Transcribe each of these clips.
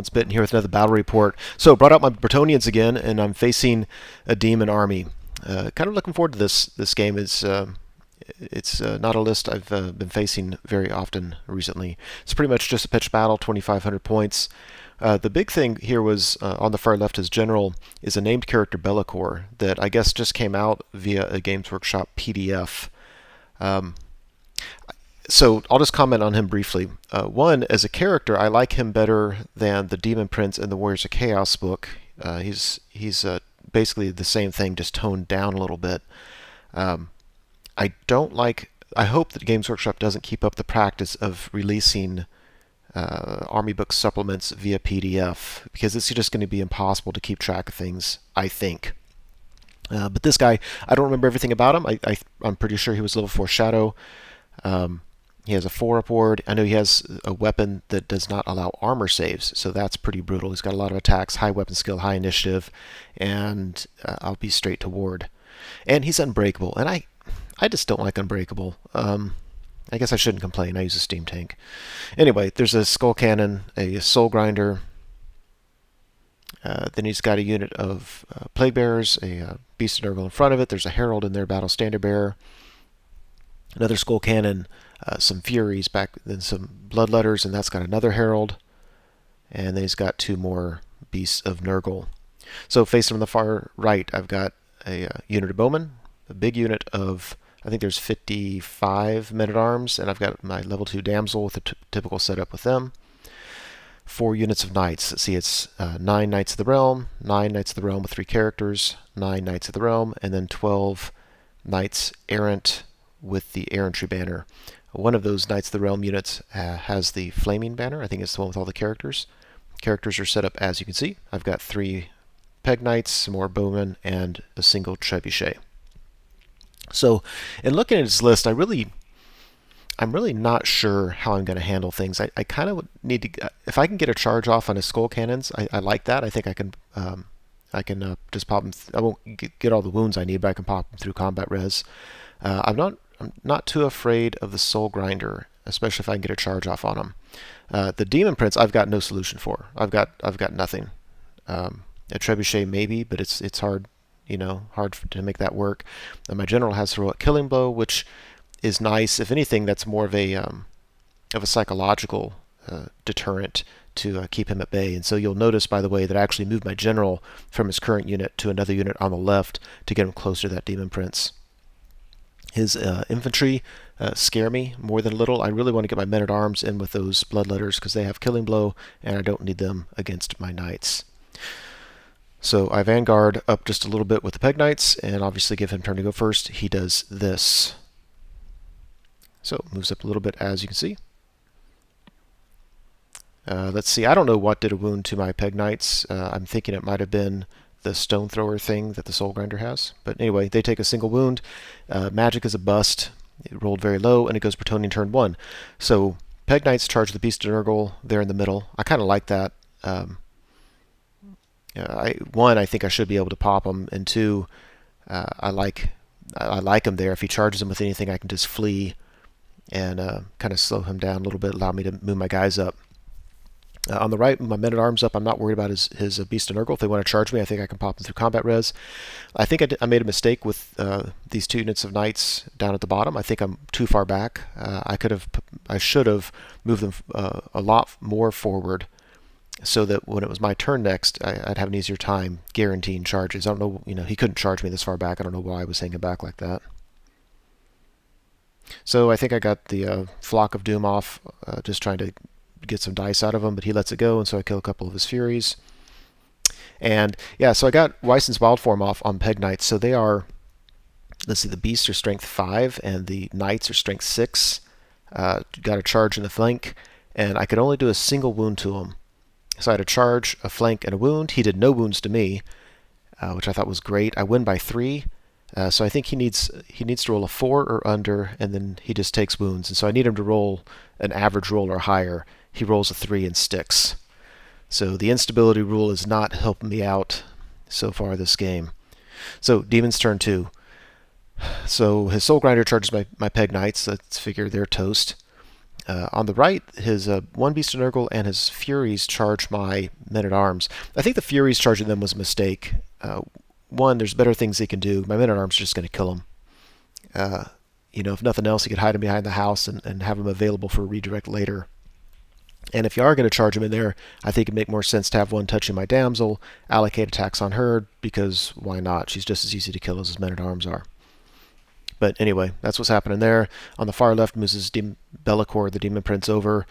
Once Bitten here with another battle report. So brought out my Bretonnians again, and I'm facing a demon army. Kind of looking forward to this game. It's not a list I've been facing very often recently. It's pretty much just a pitched battle, 2,500 points. The big thing here was on the far left, his general is a named character Bellicor that I guess just came out via a Games Workshop PDF. So I'll just comment on him briefly. One, as a character, I like him better than the Demon Prince in the Warriors of Chaos book. He's basically the same thing, just toned down a little bit. I don't like. I hope that Games Workshop doesn't keep up the practice of releasing Army book supplements via PDF, because it's just going to be impossible to keep track of things, I think. But this guy, I don't remember everything about him. I'm pretty sure he was level 4 Shadow. He has a 4-up ward. I know he has a weapon that does not allow armor saves, so that's pretty brutal. He's got a lot of attacks, high weapon skill, high initiative, and I'll be straight to ward. And he's unbreakable, and I just don't like unbreakable. I guess I shouldn't complain. I use a steam tank. Anyway, there's a skull cannon, a soul grinder. Then he's got a unit of plague bearers, a beast of Nurgle in front of it. There's a herald in there, battle standard bearer. Another skull cannon, some furies, then some bloodletters, and that's got another herald. And then he's got 2 more beasts of Nurgle. So facing on the far right, I've got a unit of bowmen, a big unit of, I think there's 55 men-at-arms, and I've got my level 2 damsel with a typical setup with them. 4 units of knights. Let's see, it's 9 Knights of the Realm, 9 Knights of the Realm with 3 characters, 9 Knights of the Realm, and then 12 Knights Errant with the errantry banner. One of those Knights of the Realm units has the flaming banner. I think it's the one with all the characters. Characters are set up as you can see. I've got 3 peg knights, some more bowmen, and a single trebuchet. So, in looking at his list, I'm really not sure how I'm going to handle things. I kind of need to, if I can get a charge off on his skull cannons, I like that. I think I can just pop them. I won't get all the wounds I need, but I can pop them through combat res. I'm not too afraid of the soul grinder, especially if I can get a charge off on him. The Demon Prince, I've got no solution for. I've got nothing. A trebuchet maybe, but it's hard. Hard to make that work. And my general has heroic killing blow, which is nice. If anything, that's more of a psychological deterrent to keep him at bay. And so you'll notice, by the way, that I actually moved my general from his current unit to another unit on the left to get him closer to that Demon Prince. His infantry scare me more than a little. I really want to get my men-at-arms in with those bloodletters because they have killing blow, and I don't need them against my knights. So I Vanguard up just a little bit with the Peg Knights, and obviously give him turn to go first. He does this. So moves up a little bit, as you can see. Let's see, I don't know what did a wound to my Peg Knights. I'm thinking it might have been the Stone Thrower thing that the Soul Grinder has. But anyway, they take a single wound. Magic is a bust. It rolled very low, and it goes Bretonnian turn 1. So Peg Knights charge the Beast of Nurgle there in the middle. I kind of like that. One, I think I should be able to pop him, and 2, I like him there. If he charges him with anything, I can just flee and kind of slow him down a little bit, allow me to move my guys up. On the right, with my men-at-arms up, I'm not worried about his Beast of Nurgle. If they want to charge me, I think I can pop them through combat res. I think I made a mistake with these 2 units of knights down at the bottom. I think I'm too far back. I should have moved them a lot more forward, so that when it was my turn next, I'd have an easier time guaranteeing charges. I don't know, he couldn't charge me this far back. I don't know why I was hanging back like that. So I think I got the Flock of Doom off, just trying to get some dice out of him, but he lets it go, and so I kill a couple of his Furies. And yeah, so I got Weisson's Wild Form off on Peg Knights. So they are, let's see, the Beasts are strength 5, and the Knights are strength 6. Got a charge in the flank, and I could only do a single wound to him. So I had a charge, a flank, and a wound. He did no wounds to me, which I thought was great. I win by 3, so I think he needs to roll a 4 or under, and then he just takes wounds. And so I need him to roll an average roll or higher. He rolls a 3 and sticks. So the instability rule is not helping me out so far this game. So Demon's turn 2. So his Soul Grinder charges my Peg Knights. Let's figure they're toast. On the right, his one Beast of Nurgle and his Furies charge my men-at-arms. I think the Furies charging them was a mistake. One, there's better things he can do. My men-at-arms are just going to kill him. If nothing else, he could hide him behind the house and have him available for a redirect later. And if you are going to charge him in there, I think it'd make more sense to have one touching my damsel, allocate attacks on her, because why not? She's just as easy to kill as his men-at-arms are. But anyway, that's what's happening there. On the far left moves his Bellicor, the Demon Prince, over.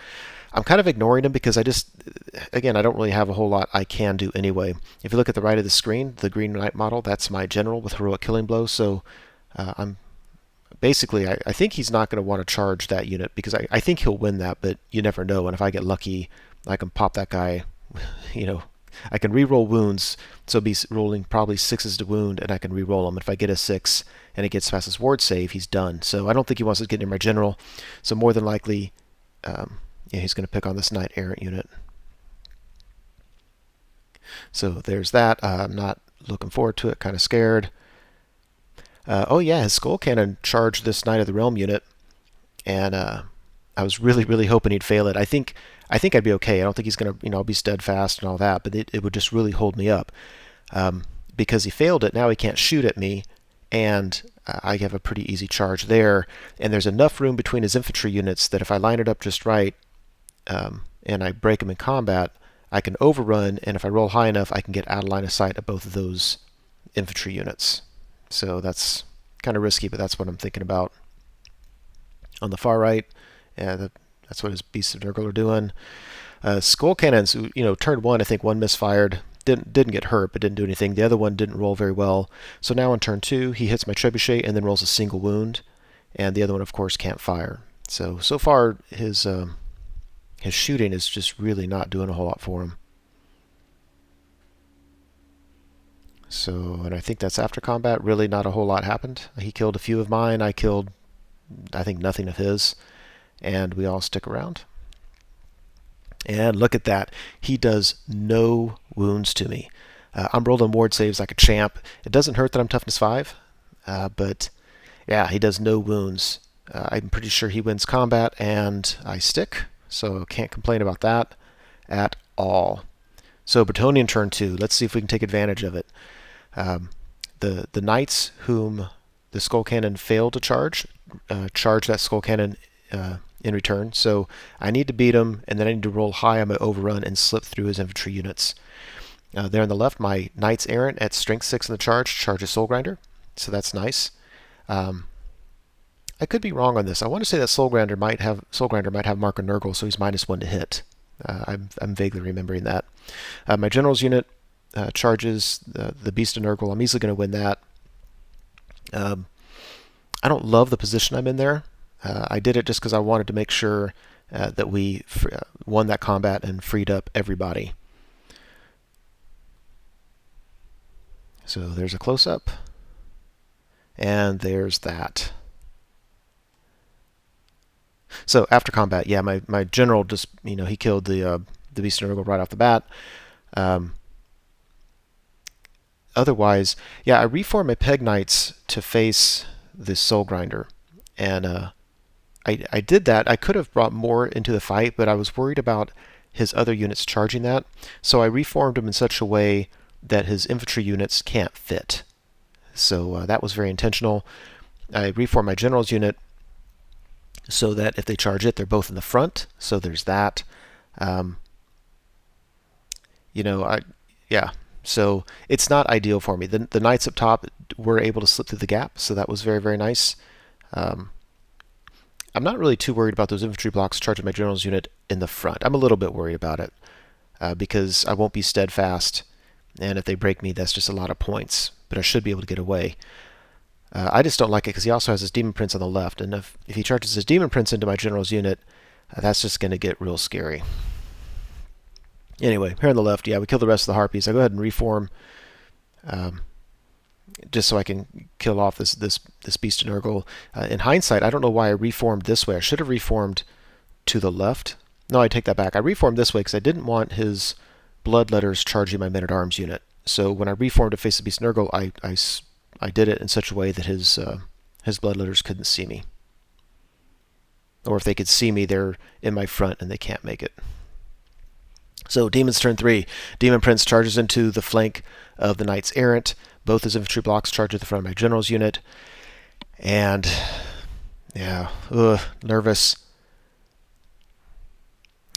I'm kind of ignoring him because I don't really have a whole lot I can do anyway. If you look at the right of the screen, the Green Knight model, that's my general with Heroic Killing Blow, so I think he's not going to want to charge that unit because I think he'll win that, but you never know. And if I get lucky, I can pop that guy, I can re-roll wounds, so I'll be rolling probably 6s to wound, and I can re-roll them. If I get a 6 and it gets past his ward save, he's done. So I don't think he wants to get near my general, so more than likely, he's going to pick on this Knight Errant unit. So there's that. I'm not looking forward to it, kind of scared. His Skull Cannon charged this Knight of the Realm unit, and I was really, really hoping he'd fail it. I think I'd be okay. I don't think he's going to, be steadfast and all that, but it would just really hold me up. Because he failed it, now he can't shoot at me, and I have a pretty easy charge there. And there's enough room between his infantry units that if I line it up just right, and I break him in combat, I can overrun, and if I roll high enough, I can get out of line of sight of both of those infantry units. So that's kind of risky, but that's what I'm thinking about. On the far right, that's what his Beasts of Nurgle are doing. Skull Cannons, turn one, I think one misfired. Didn't get hurt, but didn't do anything. The other one didn't roll very well. So now on turn 2, he hits my Trebuchet and then rolls a single wound. And the other one, of course, can't fire. So far, his shooting is just really not doing a whole lot for him. So, and I think that's after combat. Really not a whole lot happened. He killed a few of mine. I killed, I think, nothing of his. And we all stick around. And look at that. He does no wounds to me. I'm rolling ward saves like a champ. It doesn't hurt that I'm toughness 5. But, yeah, he does no wounds. I'm pretty sure he wins combat, and I stick. So can't complain about that at all. So Bretonnian turn 2. Let's see if we can take advantage of it. The knights whom the Skull Cannon failed to charge that Skull Cannon in return. So I need to beat him, and then I need to roll high on my overrun and slip through his infantry units. There on the left, my Knights Errant at strength 6 in the charges Soul Grinder. So that's nice. I could be wrong on this. I want to say that Soul Grinder might have Mark of Nurgle, so he's -1 to hit. I'm vaguely remembering that. My General's unit charges the Beast of Nurgle. I'm easily going to win that. I don't love the position I'm in there. I did it just because I wanted to make sure that we won that combat and freed up everybody. So there's a close-up. And there's that. So after combat, yeah, my general just, he killed the Beast of Nurgle right off the bat. Otherwise, yeah, I reformed my Peg Knights to face this Soul Grinder. And I did that. I could have brought more into the fight, but I was worried about his other units charging that. So I reformed him in such a way that his infantry units can't fit. So that was very intentional. I reformed my general's unit so that if they charge it, they're both in the front. So there's that. So it's not ideal for me. The knights up top were able to slip through the gap, so that was very, very nice. I'm not really too worried about those infantry blocks charging my general's unit in the front. I'm a little bit worried about it because I won't be steadfast, and if they break me, that's just a lot of points. But I should be able to get away. I just don't like it because he also has his Demon Prince on the left, and if he charges his Demon Prince into my general's unit, that's just going to get real scary. Anyway, here on the left, yeah, we kill the rest of the Harpies. I go ahead and reform just so I can kill off this Beast of Nurgle. In hindsight, I don't know why I reformed this way. I should have reformed to the left. No, I take that back. I reformed this way because I didn't want his Bloodletters charging my Men-at-Arms unit. So when I reformed to face the Beast of Nurgle, I did it in such a way that his Bloodletters couldn't see me. Or if they could see me, they're in my front and they can't make it. So Demons turn 3. Demon Prince charges into the flank of the Knights Errant. Both his infantry blocks charge at the front of my general's unit. And, yeah, nervous.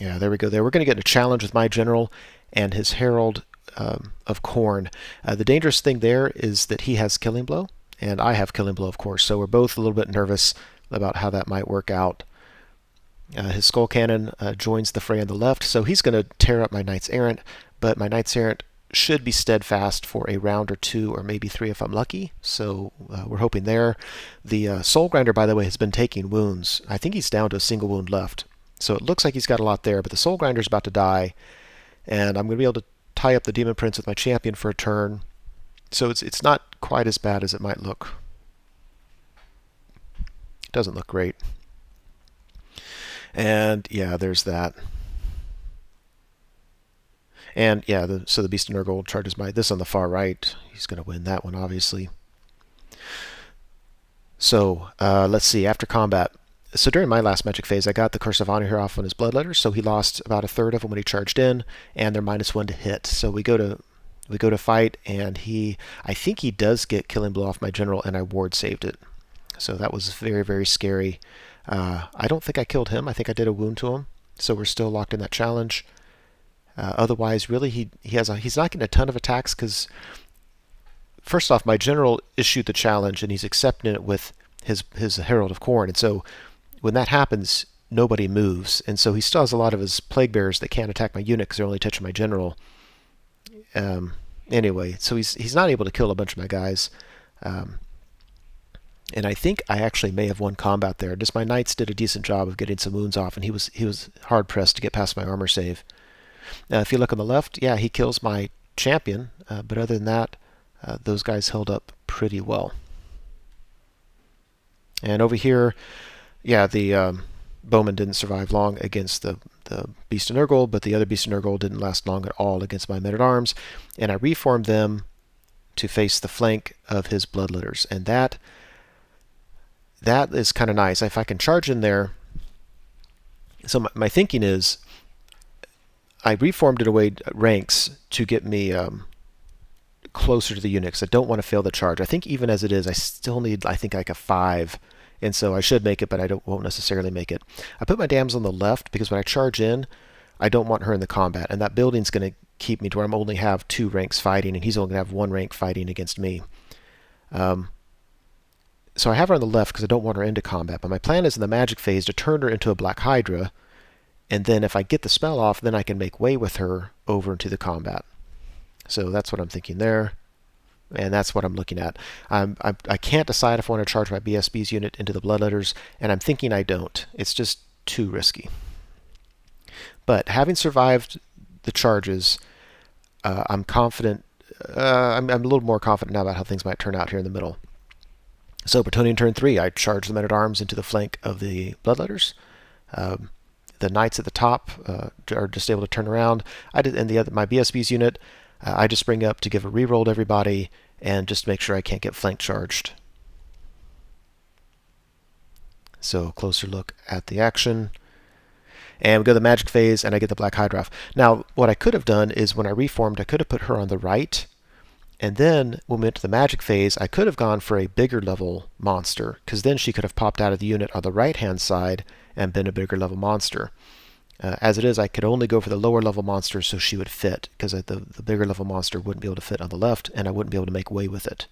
Yeah, there we go. There, we're going to get a challenge with my general and his herald of Khorne. The dangerous thing there is that he has Killing Blow, and I have Killing Blow, of course. So we're both a little bit nervous about how that might work out. His Skull Cannon joins the fray on the left, so he's going to tear up my Knights Errant, but my Knights Errant should be steadfast for a round or 2 or maybe 3 if I'm lucky, so we're hoping there. The Soul Grinder, by the way, has been taking wounds. I think he's down to a single wound left, so it looks like he's got a lot there, but the Soul Grinder's about to die, and I'm going to be able to tie up the Demon Prince with my champion for a turn, so it's not quite as bad as it might look. It doesn't look great. And yeah, there's that. And yeah, so the Beast of Nurgle charges by this on the far right. He's going to win that one, obviously. So let's see, after combat. So during my last magic phase, I got the Curse of Honor here off on his Bloodletters, so he lost about a third of them when he charged in, and they're -1 to hit. So we go to fight, and I think he does get Killing Blow off my general, and I ward saved it. So that was very, very scary. I don't think I killed him. I think I did a wound to him. So we're still locked in that challenge. Otherwise, really, he's not getting a ton of attacks because, first off, my general issued the challenge and he's accepting it with his Herald of Khorne. And so when that happens, nobody moves. And so he still has a lot of his Plague Bearers that can't attack my unit because they're only touching my general. Anyway, so he's not able to kill a bunch of my guys. And I think I actually may have won combat there. Just my knights did a decent job of getting some wounds off, and he was hard pressed to get past my armor save. Now, if you look on the left, yeah, he kills my champion, but other than that, those guys held up pretty well. And over here, yeah, the bowman didn't survive long against the Beast of Nurgle, but the other Beast of Nurgle didn't last long at all against my men-at-arms, and I reformed them to face the flank of his Bloodletters, and that is kind of nice. If I can charge in there, so my thinking is I reformed it away ranks to get me closer to the unit because I don't want to fail the charge. I think even as it is, I still need, I think, like a 5, and so I should make it, but won't necessarily make it. I put my dams on the left because when I charge in, I don't want her in the combat, and that building's going to keep me to where I'm only have 2 ranks fighting, and he's only going to have 1 rank fighting against me. So I have her on the left because I don't want her into combat, but my plan is in the magic phase to turn her into a Black Hydra, and then if I get the spell off, then I can make way with her over into the combat. So that's what I'm thinking there, and that's what I'm looking at. I can't decide if I want to charge my BSB's unit into the Bloodletters, and I'm thinking I don't. It's just too risky. But having survived the charges, I'm confident. I'm a little more confident now about how things might turn out here in the middle. So Bretonnia turn 3, I charge the men-at-arms into the flank of the Bloodletters. The knights at the top are just able to turn around. And my BSB's unit, I just bring up to give a reroll to everybody and just make sure I can't get flank charged. So closer look at the action. And we go to the magic phase, and I get the Black Hydra off. Now, what I could have done is when I reformed, I could have put her on the right. And then when we went to the magic phase, I could have gone for a bigger level monster, because then she could have popped out of the unit on the right-hand side and been a bigger level monster. As it is, I could only go for the lower level monster so she would fit, because the bigger level monster wouldn't be able to fit on the left, and I wouldn't be able to make way with it.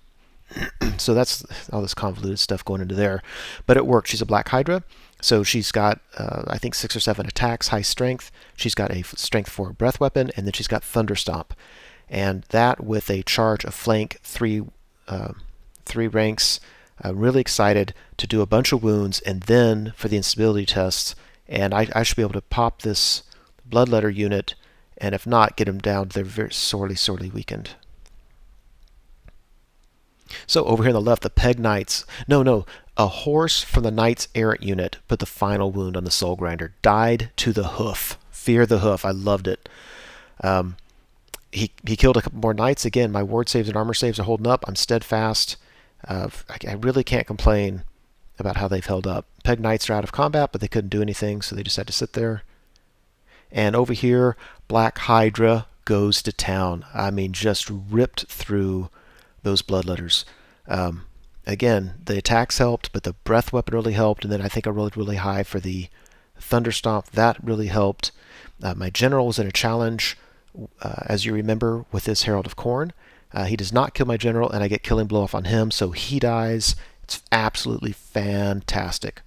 So that's all this convoluted stuff going into there. But it worked. She's a Black Hydra, so she's got, I think, 6 or 7 attacks, high strength. She's got a strength 4 breath weapon, and then she's got Thunder Stomp. And that with a charge of flank, 3 ranks. I'm really excited to do a bunch of wounds, and then for the instability tests, and I should be able to pop this Bloodletter unit, and if not, get them down. They're very sorely weakened. So over here on the left, the Peg Knights. No, a horse from the Knights Errant unit put the final wound on the Soul Grinder. Died to the hoof. Fear the hoof. I loved it. He killed a couple more knights. Again, my ward saves and armor saves are holding up. I'm steadfast. I really can't complain about how they've held up. Peg Knights are out of combat, but they couldn't do anything, so they just had to sit there. And over here, Black Hydra goes to town. I mean, just ripped through those bloodletters. Again, the attacks helped, but the breath weapon really helped, and then I think I rolled really high for the Thunderstomp. That really helped. My general was in a challenge, as you remember, with this Herald of Corn. He does not kill my general, and I get killing blow off on him, so he dies. It's absolutely fantastic.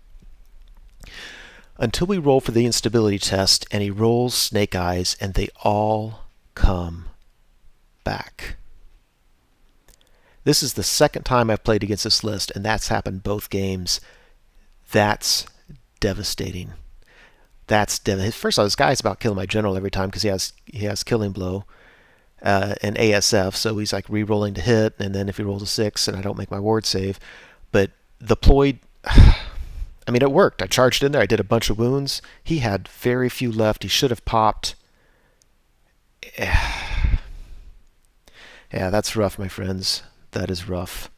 Until we roll for the instability test, and he rolls Snake Eyes, and they all come back. This is the second time I've played against this list, and that's happened both games. That's devastating. First of all, this guy's about killing my general every time because he has killing blow and ASF, so he's like re-rolling to hit, and then if he rolls a 6 and I don't make my ward save. But the ploy, I mean, it worked. I charged in there. I did a bunch of wounds. He had very few left. He should have popped. Yeah, that's rough, my friends. That is rough.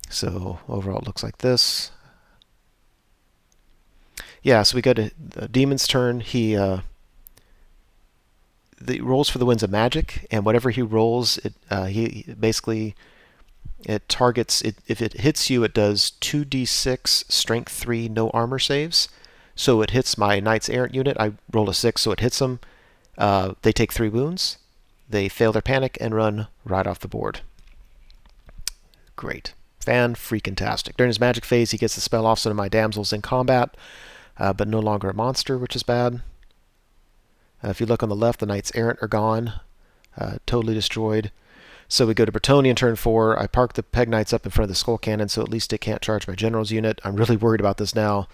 So overall, it looks like this. Yeah, so we go to Demon's turn. He rolls for the Winds of Magic, and whatever he rolls, he basically it targets it. If it hits you, it does 2d6 Strength 3 no armor saves. So it hits my Knights Errant unit. I roll a 6, so it hits them. They take 3 wounds. They fail their panic and run right off the board. Great. Fan-freaking-tastic. During his magic phase, he gets the spell off some of my damsels in combat, but no longer a monster, which is bad. If you look on the left, the Knights Errant are gone. Totally destroyed. So we go to Bretonnia in turn 4. I park the Peg Knights up in front of the Skull Cannon, so at least it can't charge my general's unit. I'm really worried about this now.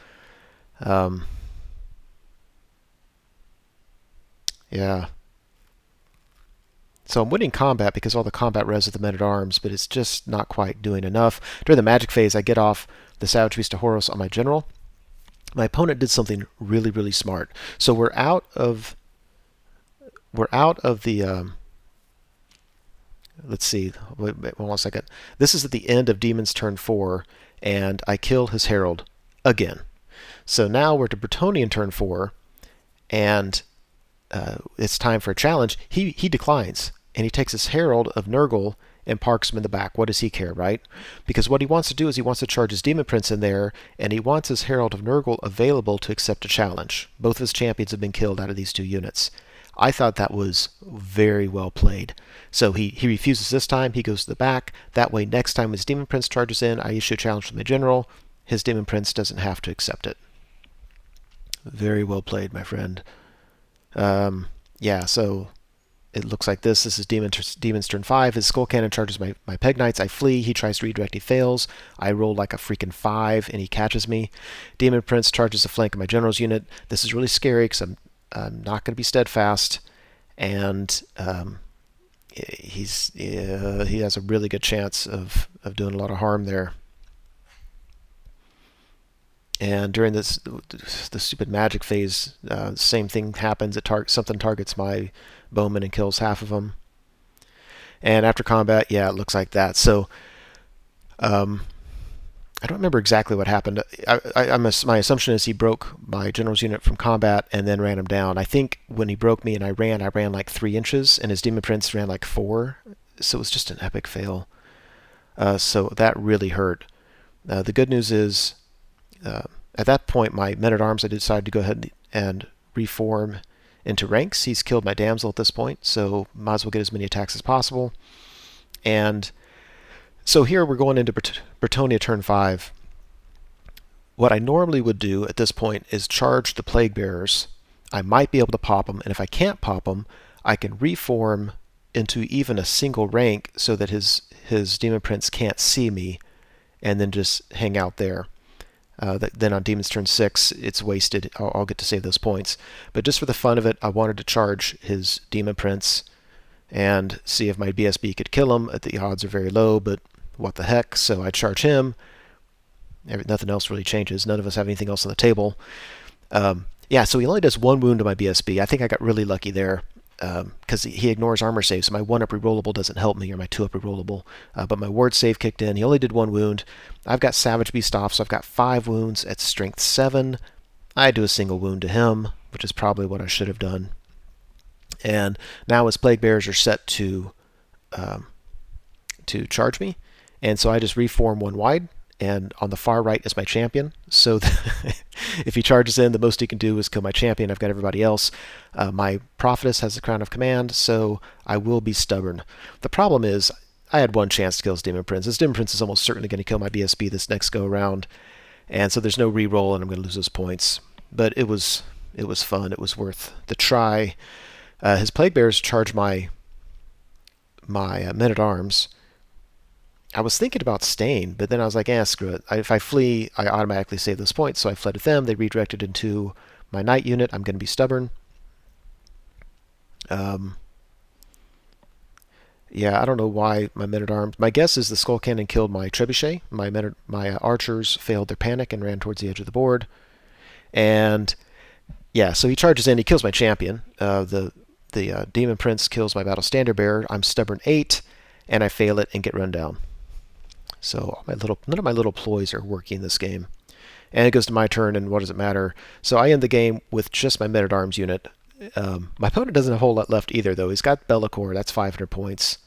Yeah. So I'm winning combat because all the combat res of the men-at-arms, but it's just not quite doing enough. During the magic phase, I get off the Savage Beast of Horus on my general. My opponent did something really, really smart. So we're out of the let's see, wait 1 second. This is at the end of Demon's turn 4, and I kill his Herald again. So now we're to Bretonnia turn 4, and it's time for a challenge. He declines, and he takes his Herald of Nurgle and parks him in the back. What does he care, right? Because what he wants to do is he wants to charge his Demon Prince in there, and he wants his Herald of Nurgle available to accept a challenge. Both of his champions have been killed out of these 2 units. I thought that was very well played. So he refuses this time. He goes to the back. That way, next time his Demon Prince charges in, I issue a challenge from the general. His Demon Prince doesn't have to accept it. Very well played, my friend. Yeah, so it looks like this. This is Demon's turn 5. His Skull Cannon charges my Peg Knights. I flee. He tries to redirect. He fails. I roll like a freaking 5, and he catches me. Demon Prince charges the flank of my general's unit. This is really scary because I'm not going to be steadfast, and he has a really good chance of doing a lot of harm there. And during the stupid magic phase, same thing happens. Something targets my bowman and kills half of them. And after combat, yeah, it looks like that. So I don't remember exactly what happened. My assumption is he broke my general's unit from combat and then ran him down. I think when he broke me and I ran like 3 inches, and his Demon Prince ran like 4. So it was just an epic fail. So that really hurt. The good news is, at that point, my men-at-arms, I decided to go ahead and reform into ranks. He's killed my damsel at this point, so might as well get as many attacks as possible. And so here we're going into Bretonnia turn 5. What I normally would do at this point is charge the Plague Bearers. I might be able to pop them, and if I can't pop them, I can reform into even a single rank so that his Demon Prince can't see me, and then just hang out there. Then on Demon's turn 6, it's wasted. I'll get to save those points. But just for the fun of it, I wanted to charge his Demon Prince and see if my BSB could kill him. The odds are very low, but what the heck. So I charge him. Nothing else really changes. None of us have anything else on the table. Yeah, so he only does 1 wound to my BSB. I think I got really lucky there. because he ignores armor saves. So my 1-up rerollable doesn't help me, or my 2-up rerollable. But my ward save kicked in. He only did 1 wound. I've got Savage Beast off, so I've got 5 wounds at strength 7. I do a single wound to him, which is probably what I should have done. And now his Plague Bearers are set to charge me. And so I just reform 1 wide, and on the far right is my champion. So if he charges in, the most he can do is kill my champion. I've got everybody else. My prophetess has the crown of command, so I will be stubborn. The problem is I had 1 chance to kill his Demon Prince. His Demon Prince is almost certainly going to kill my BSB this next go around, and so there's no reroll, and I'm going to lose those points. But it was fun. It was worth the try. His Plague Bearers charge my men-at-arms. I was thinking about staying, but then I was like, screw it. If I flee, I automatically save those points. So I fled with them. They redirected into my knight unit. I'm going to be stubborn. Yeah, I don't know why my men-at-arms... My guess is the Skull Cannon killed my trebuchet. My archers failed their panic and ran towards the edge of the board. And yeah, so he charges in. He kills my champion. The Demon Prince kills my Battle Standard Bearer. I'm stubborn 8, and I fail it and get run down. So none of my little ploys are working this game. And it goes to my turn, and what does it matter? So I end the game with just my men-at-arms unit. My opponent doesn't have a whole lot left either, though. He's got Be'lakor. That's 500 points.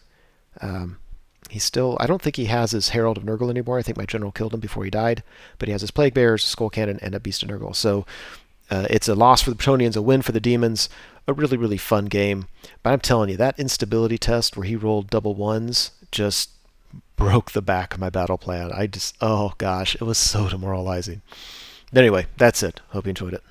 He's still... I don't think he has his Herald of Nurgle anymore. I think my general killed him before he died. But he has his Plague Bearers, Skull Cannon, and a Beast of Nurgle. So it's a loss for the Bretonnians, a win for the Demons. A really, really fun game. But I'm telling you, that instability test where he rolled double 1s just broke the back of my battle plan. Oh gosh, it was so demoralizing. But anyway, that's it. Hope you enjoyed it.